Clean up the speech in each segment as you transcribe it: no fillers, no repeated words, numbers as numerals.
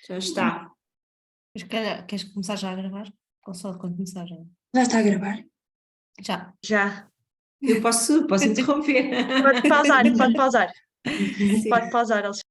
Já está. Mas queres começar já a gravar? Ou só quando começar já? Já está a gravar? Já. Já. Eu posso interromper. Pode pausar, pode pausar. Sim. Pode pausar, Alexandre.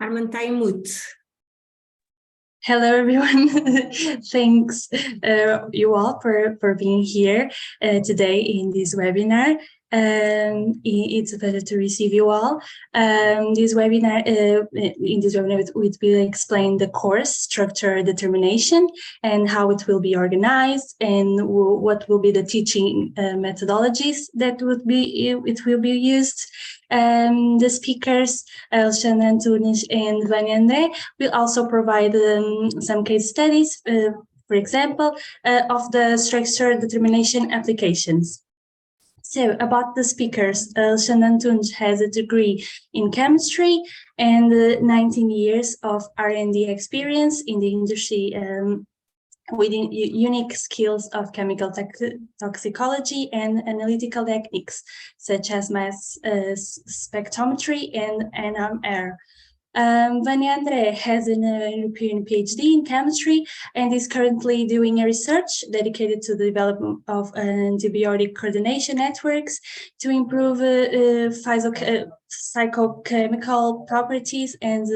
Carmen está em mute. Hello, everyone. Thanks you all for being here today in this webinar. It's a pleasure to receive you all. This webinar, in this webinar, it will explain the course structure determination and how it will be organized and what will be the teaching methodologies that it will be used. The speakers, Alexandre Antunes and Vânia André, will also provide some case studies, for example, of the structure determination applications. So about the speakers, Alexandre Antunes has a degree in chemistry and 19 years of R&D experience in the industry with unique skills of chemical toxicology and analytical techniques, such as mass spectrometry and NMR. Vânia André has an European PhD in chemistry and is currently doing a research dedicated to the development of antibiotic coordination networks to improve physicochemical properties and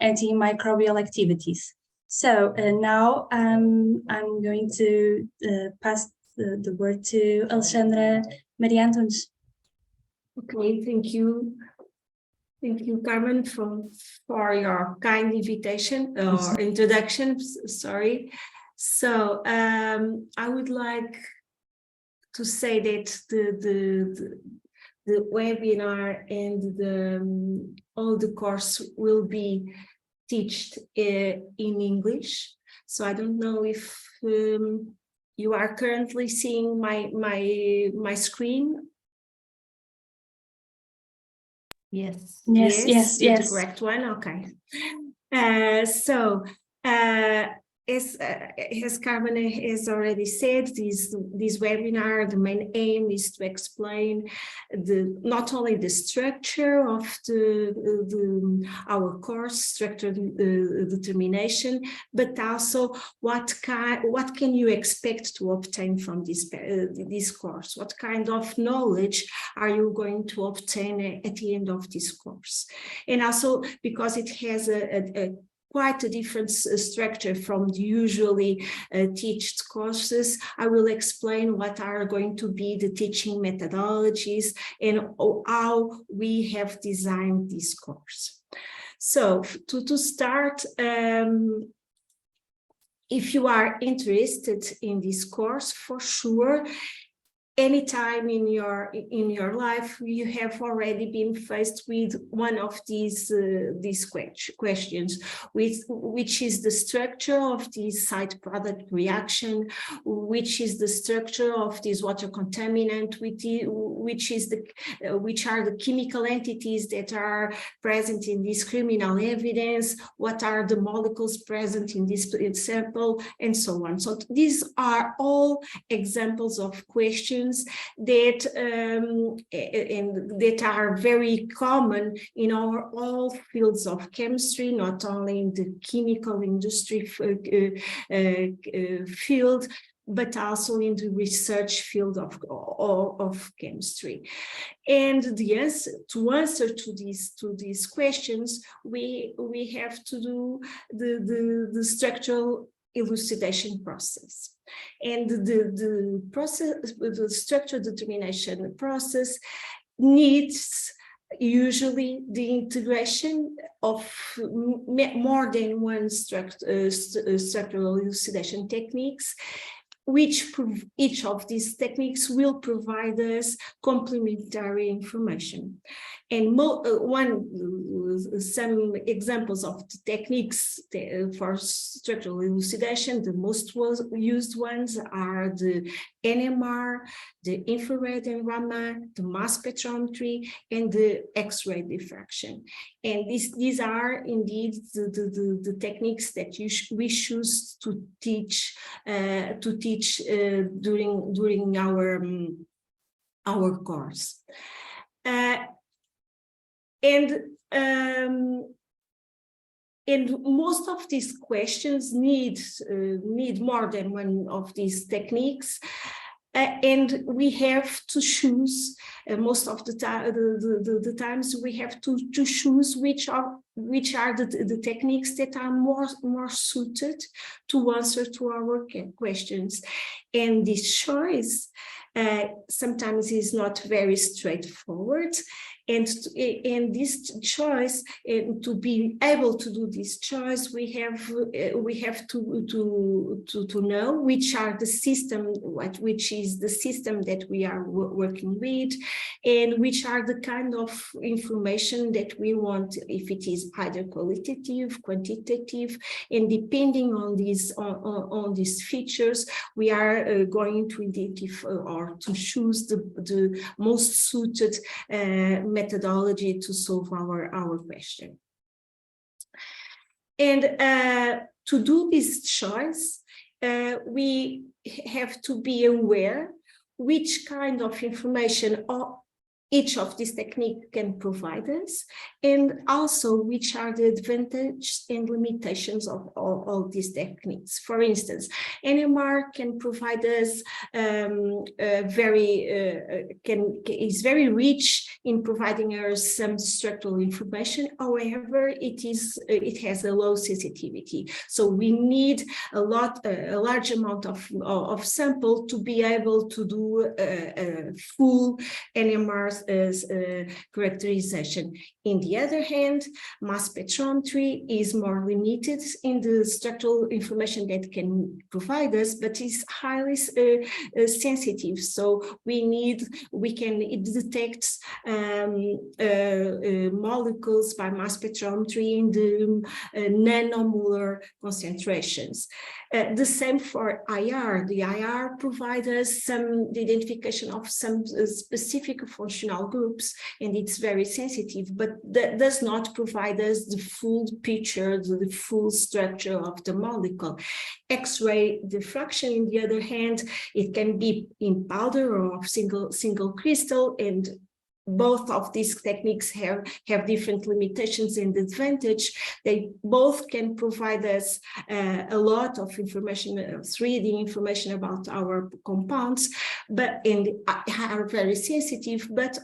antimicrobial activities. So now I'm going to pass the word to Alexandra Maria Antunes. Okay, thank you. Thank you, Carmen, for your kind invitation or introduction. Sorry. So I would like to say that the webinar and all the course will be taught in English. So I don't know if you are currently seeing my screen. Yes. Yes. The correct one. Okay. So as Carmen has already said, this webinar, the main aim is to explain not only the structure of our course, structure determination, but also what can you expect to obtain from this course? What kind of knowledge are you going to obtain at the end of this course? And also because it has quite a different structure from the usually taught courses, I will explain what are going to be the teaching methodologies and how we have designed this course. So to start, if you are interested in this course, for sure, anytime in your life you have already been faced with one of these questions, which is the structure of this side product reaction, which is the structure of this water contaminant, which are the chemical entities that are present in this criminal evidence, what are the molecules present in this sample, and so on. So these are all examples of questions that are very common in all fields of chemistry, not only in the chemical industry field, but also in the research field of chemistry. And to answer to these questions, we have to do the structural elucidation process. And the structure determination process needs usually the integration of more than one structural elucidation techniques, which each of these techniques will provide us complementary information. And some examples of the techniques for structural elucidation, the most used ones are the NMR, the infrared and Raman, the mass spectrometry, and the X-ray diffraction. And these are indeed the techniques that we choose to teach during our course. And most of these questions need more than one of these techniques, and we have to choose. Most of the times we have to choose which are the techniques that are more suited to answer to our questions. And this choice sometimes is not very straightforward. And this choice, to be able to do this choice, we have to know which are the system, which is the system that we are working with, and which are the kind of information that we want, if it is either qualitative, quantitative, and depending on these features, we are going to identify or to choose the most suited methodology to solve our question. And to do this choice, we have to be aware which kind of information each of these techniques can provide us, and also which are the advantages and limitations of all these techniques. For instance, NMR can provide us is very rich in providing us some structural information. However, it has a low sensitivity, so we need a large amount of sample to be able to do a full NMR characterization. In the other hand, mass spectrometry is more limited in the structural information that can provide us, but is highly sensitive. So we can detect molecules by mass spectrometry in the nanomolar concentrations. The same for IR. The IR provides us the identification of some specific functional informational groups, and it's very sensitive, but that does not provide us the full picture, the full structure of the molecule. X-ray diffraction, on the other hand, it can be in powder or single crystal, and both of these techniques have different limitations and advantage. They both can provide us a lot of information, 3D information about our compounds, and are very sensitive. But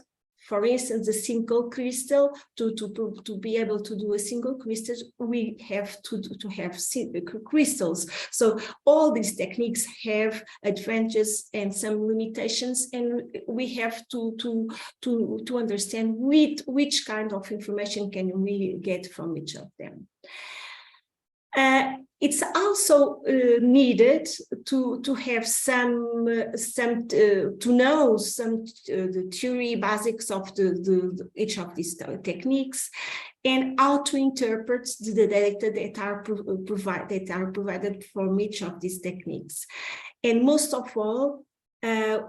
for instance, a single crystal, to be able to do a single crystal, we have to have crystals. So all these techniques have advantages and some limitations, and we have to understand which kind of information can we get from each of them. It's also needed to have to know the theory basics of each of these techniques, and how to interpret the data that are provided from each of these techniques. And most of all,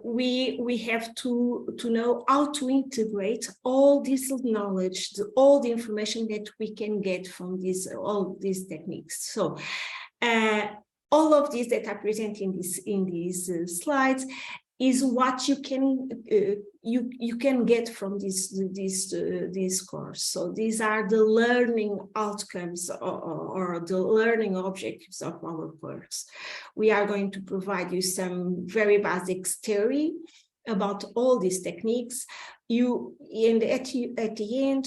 we have to know how to integrate all this knowledge, all the information that we can get from all these techniques. So all of these that are presented in these slides is what you can get from this course. So these are the learning outcomes or the learning objectives of our course. We are going to provide you some very basic theory about all these techniques. And at the end,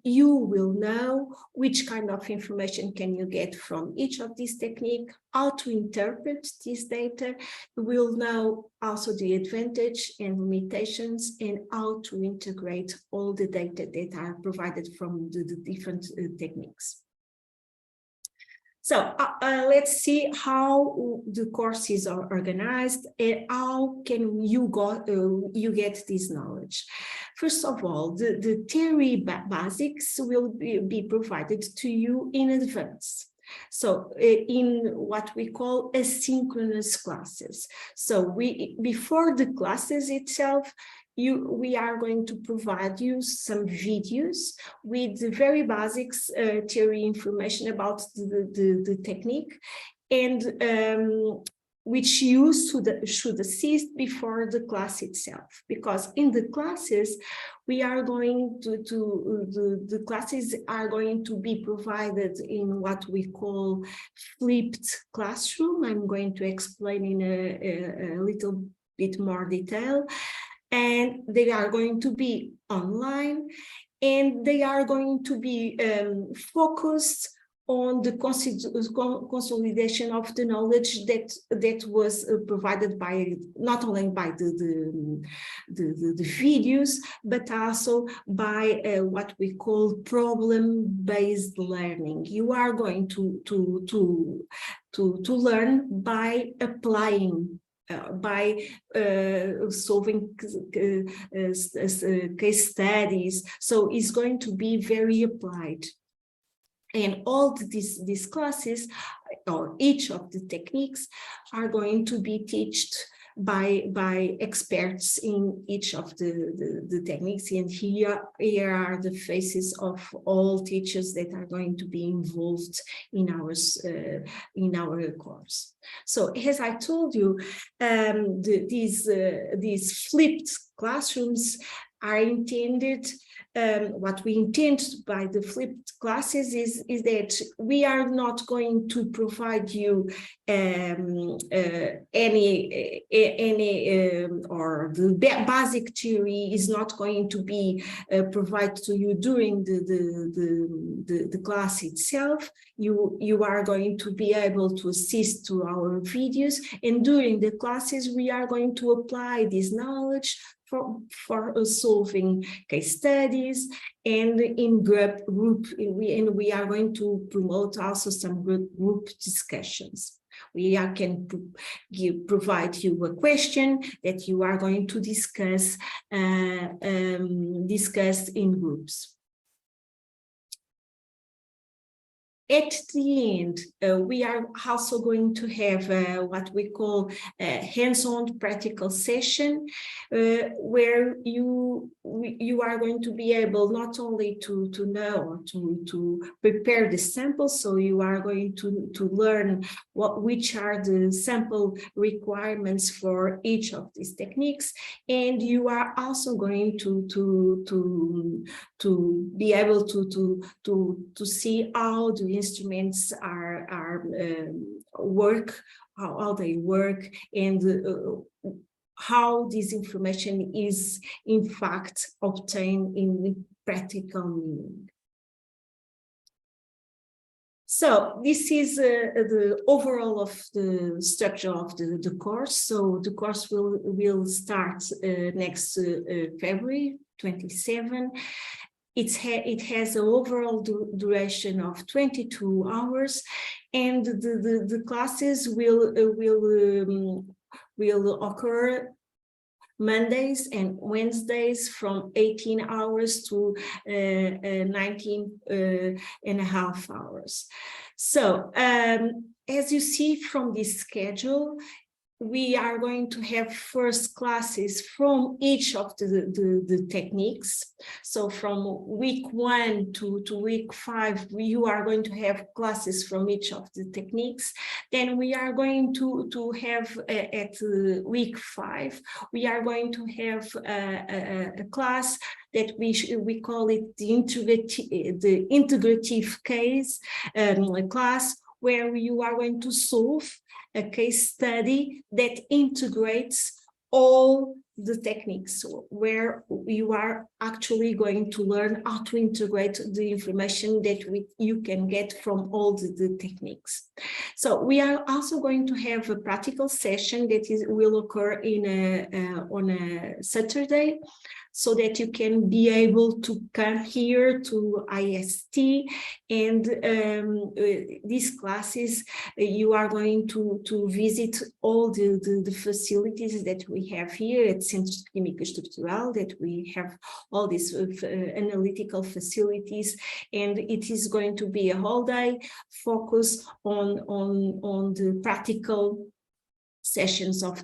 you will know which kind of information can you get from each of these techniques, how to interpret this data. You will know also the advantage and limitations, and how to integrate all the data that are provided from the different techniques. So let's see how the courses are organized and how can you get this knowledge. First of all, the theory basics will be provided to you in advance. So in what we call asynchronous classes. So before the classes itself, we are going to provide you some videos with the very basics theory information about the technique, and which you should assist before the class itself, because in the classes we are going the classes are going to be provided in what we call flipped classroom. I'm going to explain in a little bit more detail. And they are going to be online, and they are going to be focused on the consolidation of the knowledge that was provided by not only by the videos, but also by what we call problem-based learning. You are going to learn by applying. By solving case studies, so it's going to be very applied. And all these classes, or each of the techniques, are going to be taught by experts in each of the techniques. And here are the faces of all teachers that are going to be involved in our course. So as I told you, these flipped classrooms are intended. What we intend by the flipped classes is that we are not going to provide you or the basic theory is not going to be provided to you during the class itself. You are going to be able to assist to our videos, and during the classes we are going to apply this knowledge for solving case studies, and in group, we are going to promote also some group discussions. We can provide you a question that you are going to discuss in groups. At the end, we are also going to have what we call a hands-on practical session, where you are going to be able not only to know, to prepare the sample, so you are going to learn which are the sample requirements for each of these techniques, and you are also going to be able to see how the instruments work, how they work, and how this information is in fact obtained in practical meaning. So this is the overall of the structure of the course. So the course will start next February 27. It has an overall duration of 22 hours, and the classes will occur Mondays and Wednesdays from 18 hours to 19 and a half hours. So as you see from this schedule, we are going to have first classes from each of the techniques. So from week 1 to week 5, you are going to have classes from each of the techniques. Then we are going to have at week 5, we are going to have a class that we call it the integrative case class, where you are going to solve a case study that integrates all the techniques, where you are actually going to learn how to integrate the information that you can get from all the techniques. So we are also going to have a practical session that will occur on a Saturday, so that you can be able to come here to IST, and these classes, you are going to visit all the facilities that we have here at Centro Técnico Estrutural, that we have all these analytical facilities, and it is going to be a whole day focus on the practical sessions of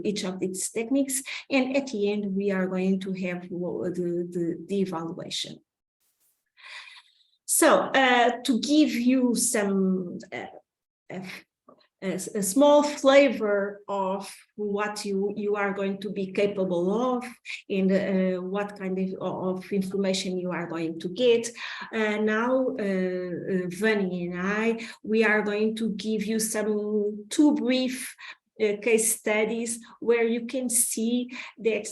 each of these techniques, and at the end we are going to have the evaluation. So to give you some a small flavor of what you are going to be capable of, and what kind of information you are going to get. Now, Vani and I, we are going to give you two brief case studies where you can see that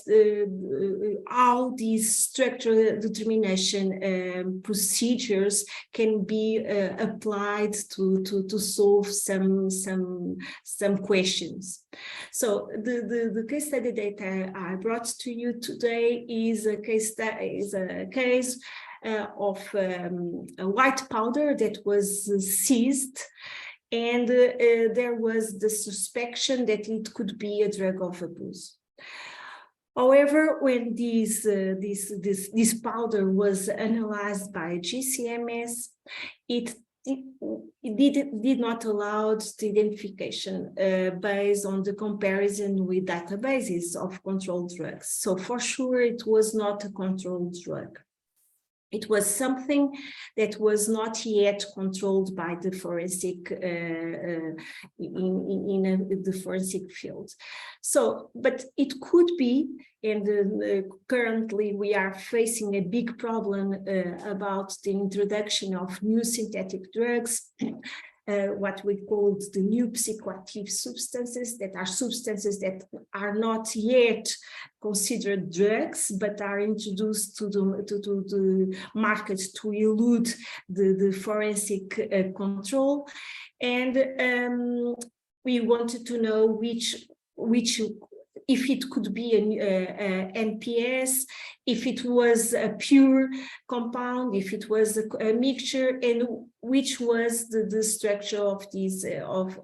how these structural determination procedures can be applied to solve some questions. So the case study that I brought to you today is a case of a white powder that was seized, and there was the suspicion that it could be a drug of abuse. However, when this powder was analyzed by GCMS, it did not allow the identification based on the comparison with databases of controlled drugs. So for sure, it was not a controlled drug. It was something that was not yet controlled by the forensic in the forensic field. So, but it could be, and currently we are facing a big problem about the introduction of new synthetic drugs. What we call the new psychoactive substances, that are substances that are not yet considered drugs, but are introduced to the market to elude the forensic control. And we wanted to know which if it could be a NPS, if it was a pure compound, if it was a mixture, and which was the structure of these of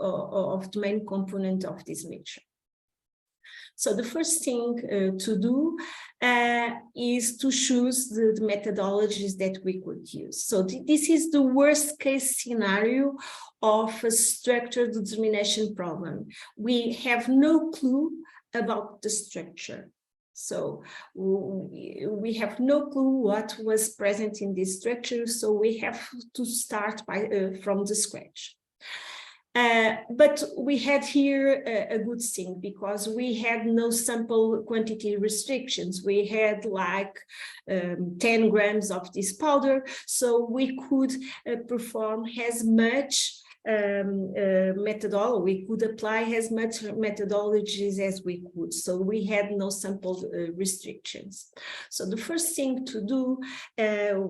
the main component of this mixture. So the first thing to do is to choose the methodologies that we could use. So this is the worst case scenario of a structure determination problem. We have no clue about the structure. So we have no clue what was present in this structure, so we have to start from the scratch. But we had here a good thing, because we had no sample quantity restrictions. We had like 10 grams of this powder, so we could perform as much methodology, we could apply as much methodologies as we could. So we had no sample restrictions. So the first thing to do,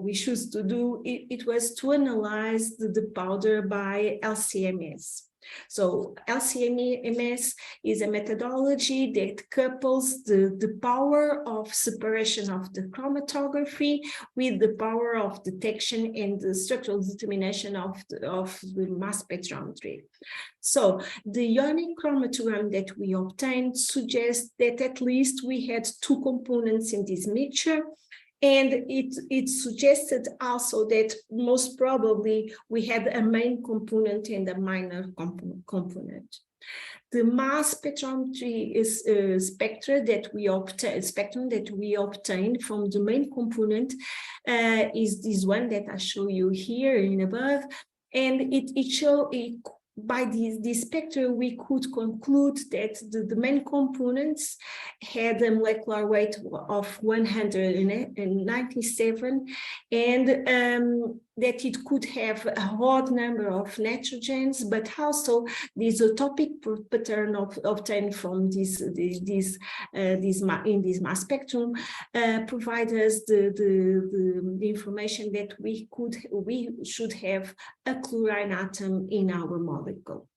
we chose to do, it was to analyze the powder by LCMS. So LCMS is a methodology that couples the power of separation of the chromatography with the power of detection and the structural determination of the mass spectrometry. So the ionic chromatogram that we obtained suggests that at least we had two components in this mixture. And it suggested also that most probably we had a main component and a minor component. The mass spectrometry is spectrum that we obtained from the main component is this one that I show you here in above, and by this spectrum, we could conclude that the main components had a molecular weight of 197, and that it could have a odd number of nitrogens, but also the isotopic pattern obtained from this mass spectrum provide us the information that we should have a chlorine atom in our molecule.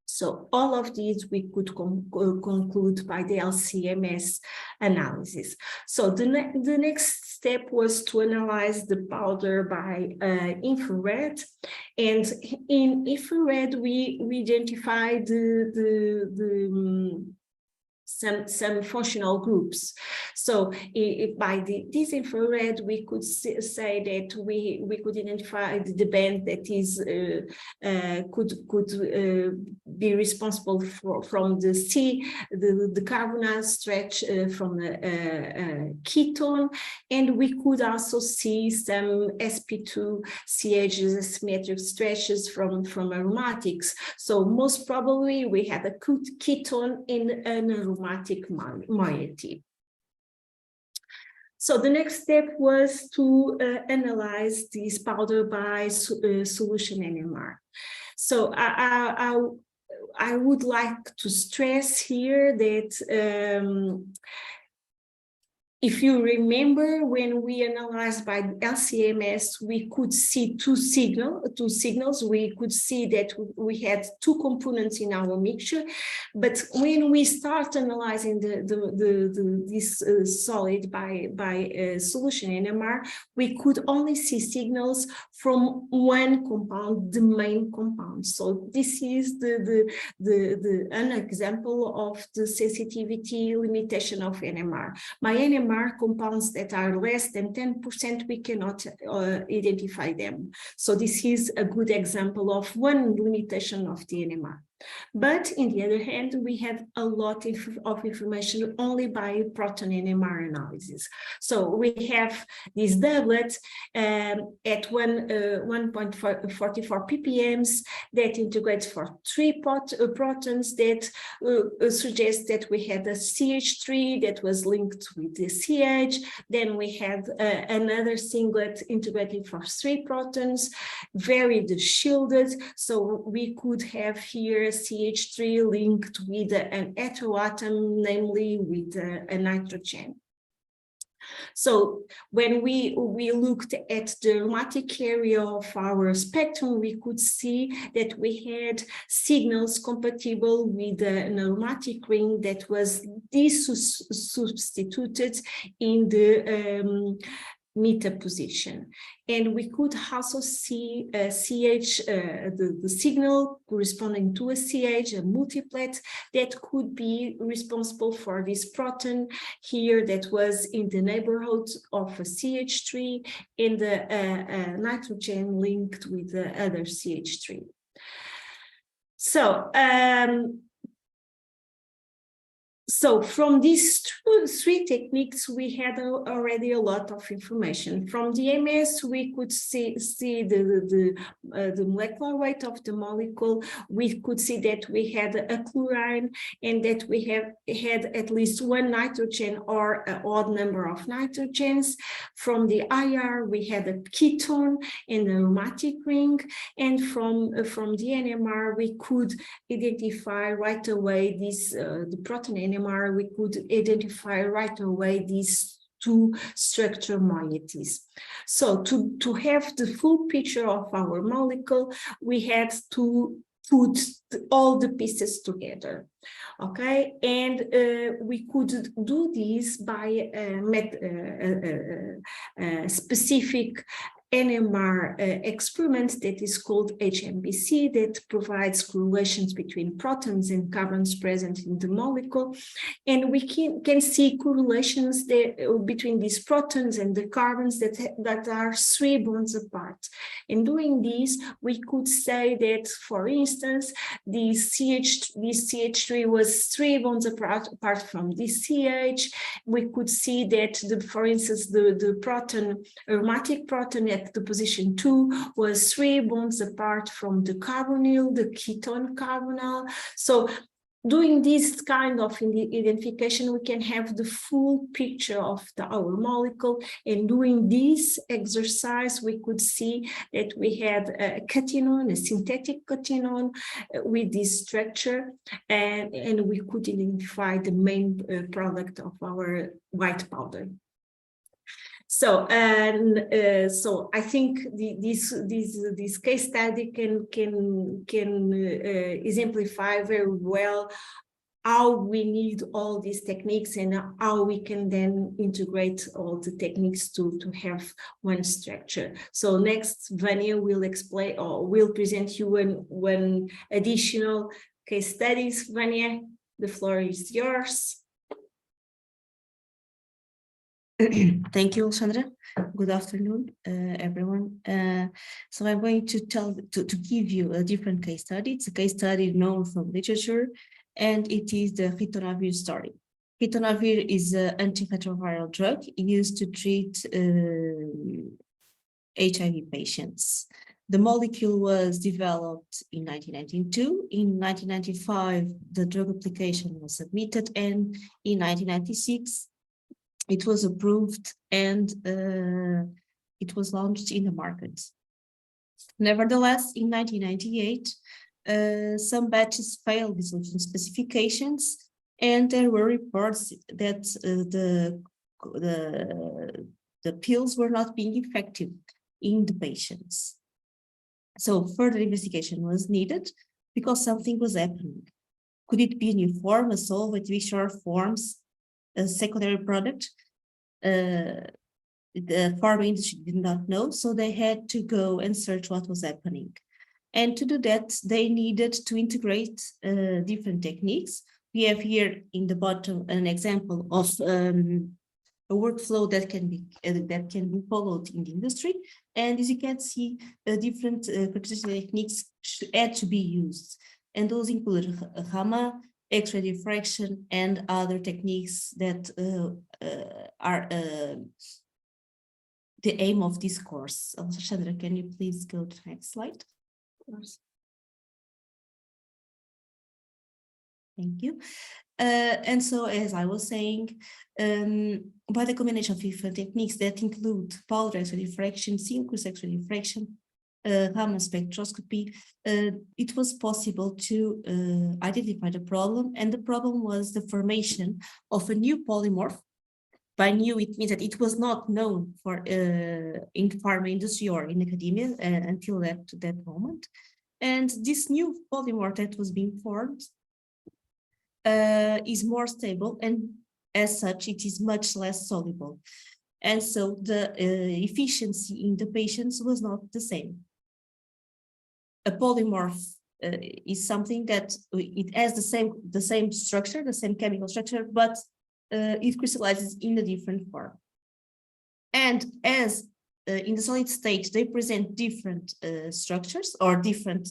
So all of these we could conclude by the LCMS analysis. So the next step was to analyze the powder by infrared, and in infrared we identified some functional groups. So by this infrared, we could say that we could identify the band that is could be responsible from the C, the carbonyl stretch from a ketone, and we could also see some sp2 CH asymmetric stretches from aromatics. So most probably we had a ketone in an aromatic moiety. So the next step was to analyze this powder by solution NMR. So I would like to stress here that if you remember, when we analyzed by LCMS, we could see two signals. We could see that we had two components in our mixture, but when we start analyzing this solid by solution NMR, we could only see signals from one compound, the main compound. So this is an example of the sensitivity limitation of NMR. By NMR compounds that are less than 10%, we cannot identify them. So this is a good example of one limitation of the NMR. But on the other hand, we have a lot of information only by proton NMR analysis. So we have this doublet at 1.44 ppms that integrates for 3 protons that suggests that we had a CH3 that was linked with the CH. Then we had another singlet integrating for 3 protons, very shielded. So we could have here CH3 linked with an heteroatom, namely with a nitrogen. So when we looked at the aromatic area of our spectrum, we could see that we had signals compatible with an aromatic ring that was substituted in the meta position. And we could also see CH, the signal corresponding to a CH, a multiplet that could be responsible for this proton here that was in the neighborhood of a CH3 and the nitrogen linked with the other CH3. So from these three techniques, we had already a lot of information. From the MS, we could see the molecular weight of the molecule. We could see that we had a chlorine and that we had at least one nitrogen or an odd number of nitrogens. From the IR, we had a ketone and an aromatic ring. And from the NMR, we could identify right away this, the proton NMR, we could identify right away these two structure moieties. So to have the full picture of our molecule, we had to put all the pieces together, okay? And we could do this by a specific NMR experiment that is called HMBC, that provides correlations between protons and carbons present in the molecule. And we can see correlations between these protons and the carbons that are 3 bonds apart. And doing this, we could say that, for instance, this CH3 was 3 bonds apart from this CH. We could see that, for instance, the proton, aromatic proton at the position 2 was 3 bonds apart from the carbonyl, the ketone carbonyl. So doing this kind of identification, we can have the full picture of our molecule. And doing this exercise, we could see that we had a catenone, a synthetic catenone with this structure, and we could identify the main product of our white powder. So so I think this case study can exemplify very well how we need all these techniques and how we can then integrate all the techniques to have one structure. So next, Vania will explain or will present you one additional case studies. Vania, the floor is yours. Thank you, Alexandra. Good afternoon, everyone. So I'm going to give you a different case study. It's a case study known from literature, and it is the ritonavir story. Ritonavir is an antiretroviral drug used to treat HIV patients. The molecule was developed in 1992. In 1995, the drug application was submitted, and in 1996, it was approved and it was launched in the market. Nevertheless, in 1998, some batches failed dissolution specifications, and there were reports that the pills were not being effective in the patients. So further investigation was needed because something was happening. Could it be a new form, a solvent, short forms, a secondary product? The pharma industry did not know, so they had to go and search what was happening. And to do that, they needed to integrate different techniques. We have here in the bottom an example of a workflow that can be followed in the industry. And as you can see, different techniques had to be used. And those include Raman, X-ray diffraction, and other techniques that are the aim of this course. Alexandra, can you please go to the next slide? Of course. Thank you. And so, as I was saying, by the combination of different techniques that include powder X-ray diffraction, synchronous X-ray diffraction, Raman spectroscopy, it was possible to identify the problem, and the problem was the formation of a new polymorph. By new, it means that it was not known for in pharma industry or in academia until that moment. And this new polymorph that was being formed is more stable, and as such, it is much less soluble. And so the efficiency in the patients was not the same. A polymorph is something that it has the same structure, the same chemical structure, but it crystallizes in a different form. And as in the solid state, they present different structures or different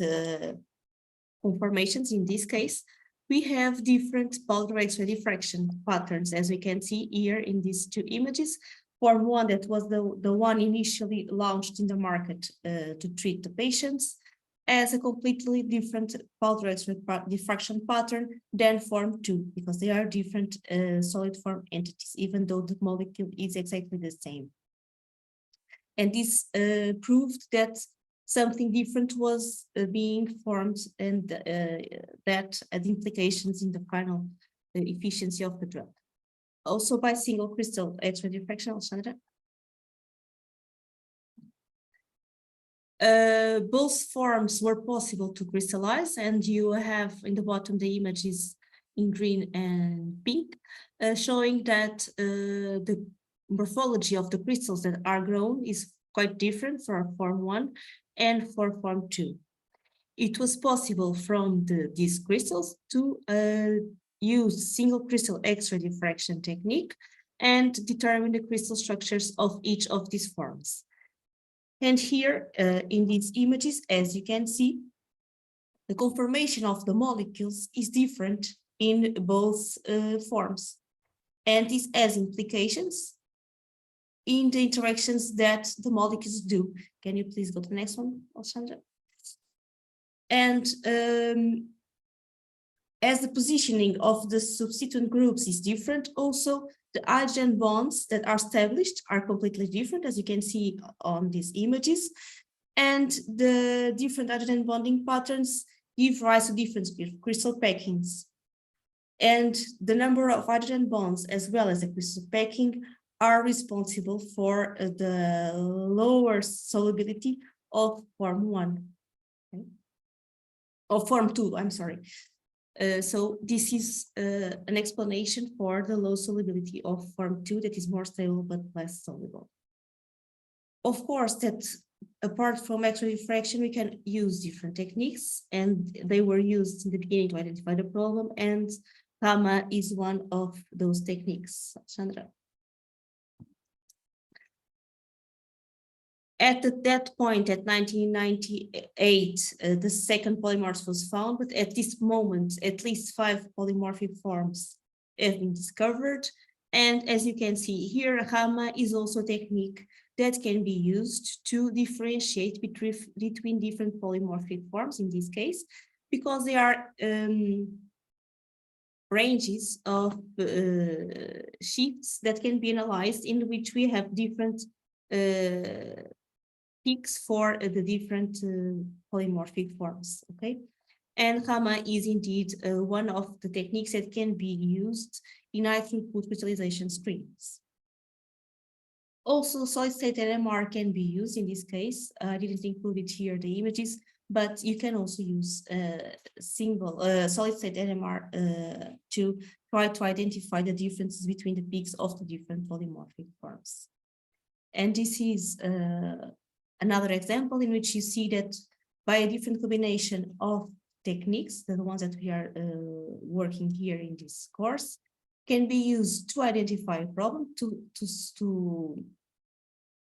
conformations. In this case, we have different polymer X-ray diffraction patterns, as we can see here in these two images. Form 1, that was the one initially launched in the market to treat the patients, as a completely different polymer X-ray diffraction pattern than form 2, because they are different solid form entities, even though the molecule is exactly the same. And this proved that something different was being formed, and that had implications in the final efficiency of the drug. Also by single crystal X-ray diffraction, Alexandra. Both forms were possible to crystallize, and you have in the bottom the images in green and pink, showing that the morphology of the crystals that are grown is quite different for form 1 and for form 2. It was possible from these crystals to use single crystal X-ray diffraction technique and determine the crystal structures of each of these forms. And here in these images, as you can see, the conformation of the molecules is different in both forms. And this has implications in the interactions that the molecules do. Can you please go to the next one, Alexandra? And as the positioning of the substituent groups is different, also the hydrogen bonds that are established are completely different, as you can see on these images. And the different hydrogen bonding patterns give rise to different crystal packings. And the number of hydrogen bonds, as well as the crystal packing, are responsible for the lower solubility of form 1. Okay? Of form 2, I'm sorry. So this is an explanation for the low solubility of form 2 that is more stable but less soluble. Of course, that apart from X-ray diffraction, we can use different techniques, and they were used in the beginning to identify the problem, and gamma is one of those techniques. Sandra. At that point, at 1998, the second polymorph was found, but at this moment, at least 5 polymorphic forms have been discovered. And as you can see here, gamma is also a technique that can be used to differentiate between different polymorphic forms in this case, because there are ranges of shifts that can be analyzed, in which we have different peaks for the different polymorphic forms, okay? And gamma is indeed one of the techniques that can be used in high-throughput crystallization screens. Also, solid-state NMR can be used in this case. I didn't include it here, the images, but you can also use solid-state NMR to try to identify the differences between the peaks of the different polymorphic forms. And this is another example in which you see that by a different combination of techniques, the ones that we are working here in this course, can be used to identify a problem, to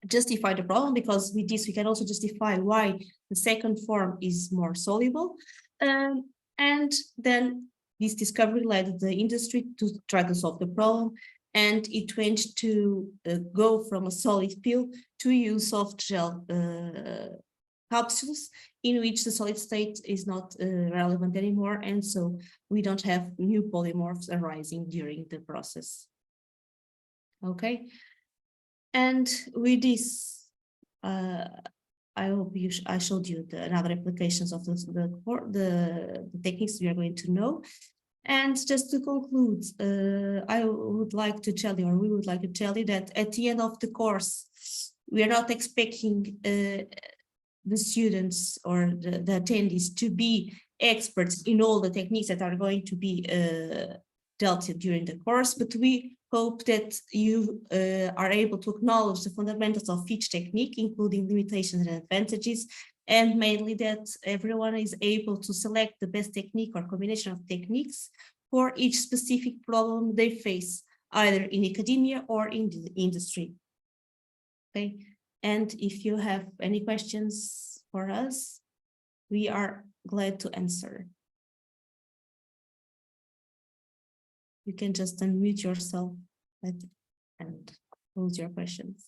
justify the problem, because with this we can also justify why the second form is more soluble. And then this discovery led the industry to try to solve the problem, and it went to go from a solid pill to use soft gel capsules, in which the solid state is not relevant anymore, and so we don't have new polymorphs arising during the process. Okay, and with this, I hope I showed you the other applications of the techniques we are going to know. And just to conclude, I would like to tell you, or we would like to tell you, that at the end of the course, we are not expecting the students or the attendees to be experts in all the techniques that are going to be dealt with during the course, but we hope that you are able to acknowledge the fundamentals of each technique, including limitations and advantages, and mainly that everyone is able to select the best technique or combination of techniques for each specific problem they face, either in academia or in the industry. Okay, and if you have any questions for us, we are glad to answer. You can just unmute yourself and pose your questions.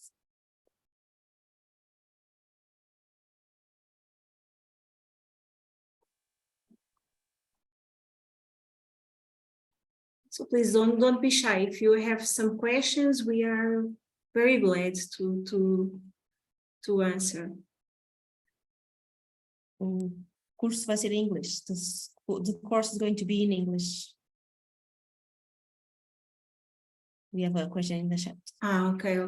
So please don't be shy. If you have some questions, we are very glad to answer. O curso vai ser em inglês. The course is going to be in English. We have a question in the chat. Ah, okay.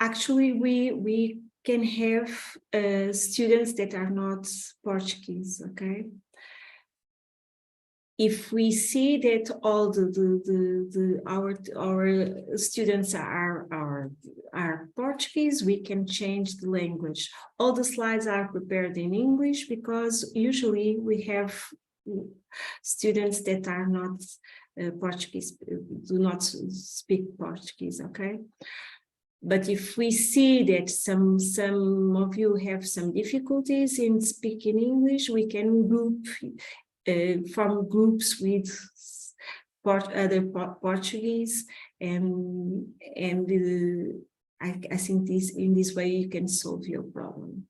Actually, we can have students that are not Portuguese, okay? If we see that all our students are Portuguese, we can change the language. All the slides are prepared in English because usually we have students that are not Portuguese, do not speak Portuguese, okay? But if we see that some of you have some difficulties in speaking English, we can group form groups with other Portuguese, and I think in this way you can solve your problem.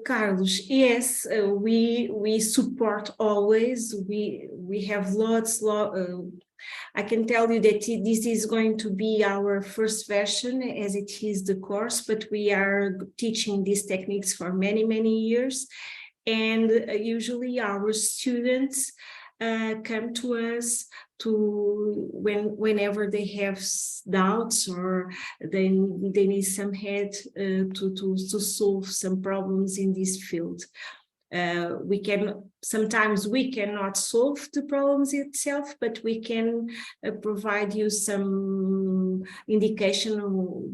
Carlos, yes, we support always. We have lots. I can tell you that this is going to be our first version, as it is the course, but we are teaching these techniques for many years, and usually our students come to us whenever they have doubts or they need some help to solve some problems in this field. Sometimes we cannot solve the problems itself, but we can provide you some indication who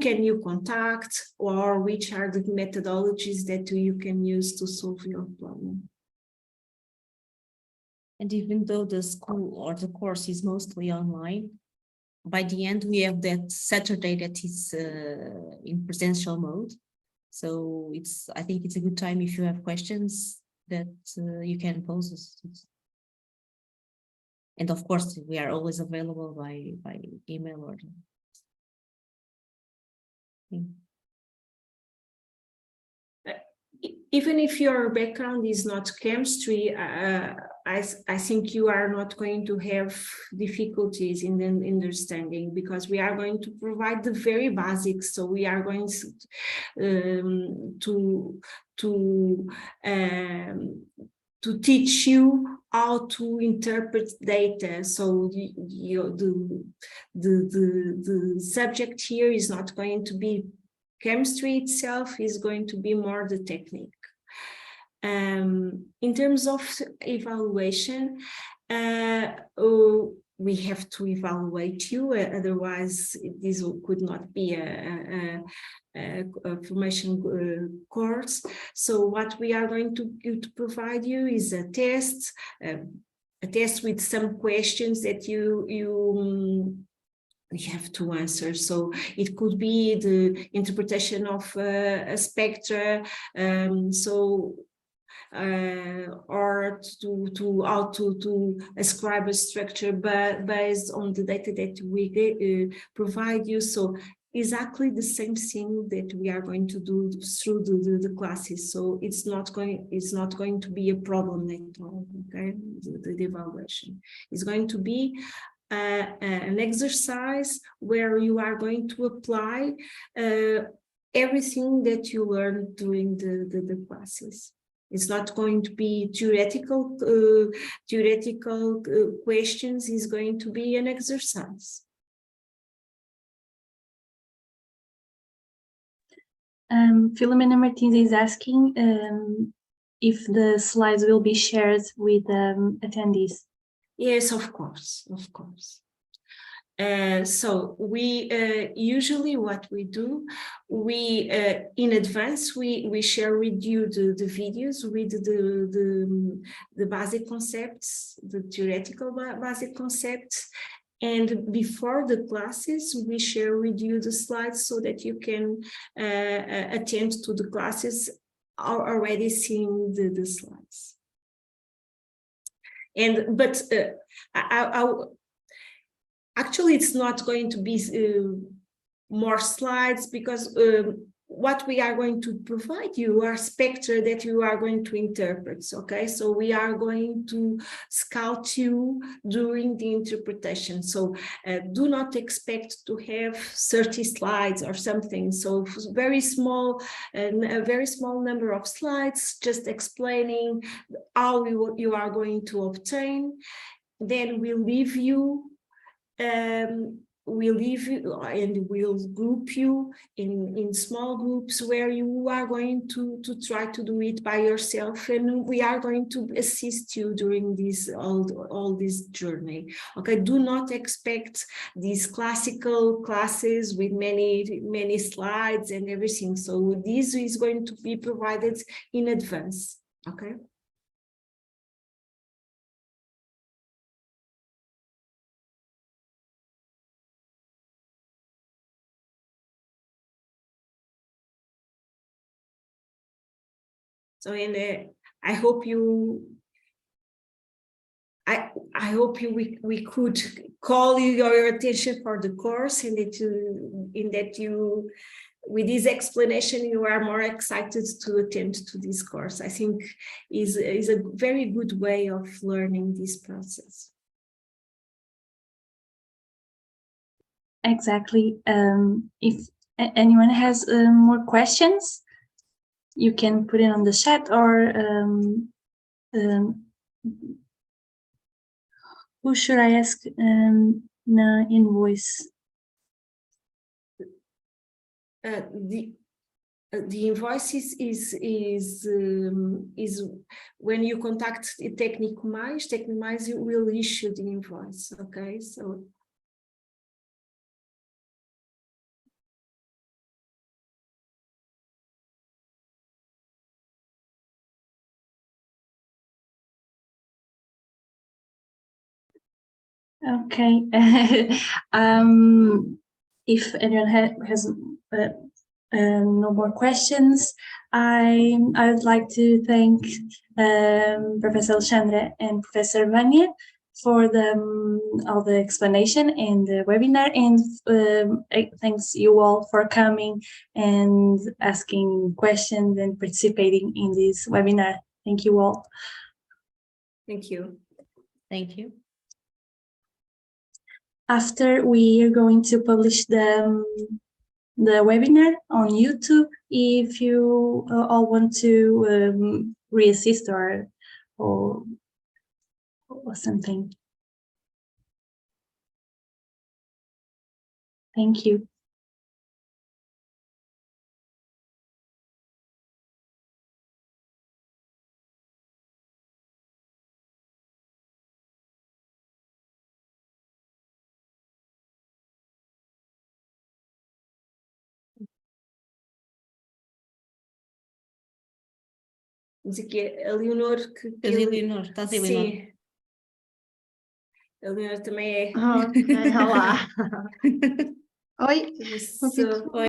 can you contact, or which are the methodologies that you can use to solve your problem. And even though the school or the course is mostly online, by the end we have that Saturday that is in presential mode. So I think it's a good time if you have questions that you can pose us. And of course, we are always available by email or. Even if your background is not chemistry, I think you are not going to have difficulties in the understanding, because we are going to provide the very basics. So we are going to teach you how to interpret data. So the subject here is not going to be chemistry itself, is going to be more the technique. In terms of evaluation, we have to evaluate you, otherwise this could not be a formation course. So what we are going to provide you is a test with some questions that you have to answer. So it could be the interpretation of a spectra, or how to ascribe a structure based on the data that we provide you. So exactly the same thing that we are going to do through the classes. So it's not going to be a problem at all. Okay, the evaluation is going to be an exercise where you are going to apply everything that you learned during the classes. It's not going to be theoretical questions. It's going to be an exercise. Filomena Martins is asking if the slides will be shared with attendees. Yes, of course, of course. So we usually what we do, we in advance we share with you the videos with the basic concepts, the theoretical basic concepts, and before the classes we share with you the slides so that you can attend to the classes already seeing the slides. And but actually, it's not going to be more slides because what we are going to provide you are spectra that you are going to interpret. Okay, so we are going to scout you during the interpretation. So do not expect to have 30 slides or something. So very small, a very small number of slides, just explaining how you are going to obtain. Then we leave you. We'll leave you and we'll group you in small groups where you are going to try to do it by yourself, and we are going to assist you during this all this journey. Okay, do not expect these classical classes with many slides and everything. So this is going to be provided in advance. Okay. So, and I hope you. I hope we could call your attention for the course, and that you with this explanation you are more excited to attend to this course. I think is a very good way of learning this process. Exactly. If anyone has more questions, you can put it on the chat, or who should I ask in voice? The invoice is when you contact Técnico will issue the invoice. Okay, so. Okay. If anyone has no more questions, I would like to thank Professor Alexandra and Professor Vanya for all the explanation and the webinar, and thanks you all for coming and asking questions and participating in this webinar. Thank you all. Thank you. Thank you. After, we are going to publish the webinar on YouTube if you all want to reassist or something. Thank you. Diz aqui a Leonor A Leonor, estás a Leonor? Sim. A Leonor também é. Ok, olá. Oi. Oi.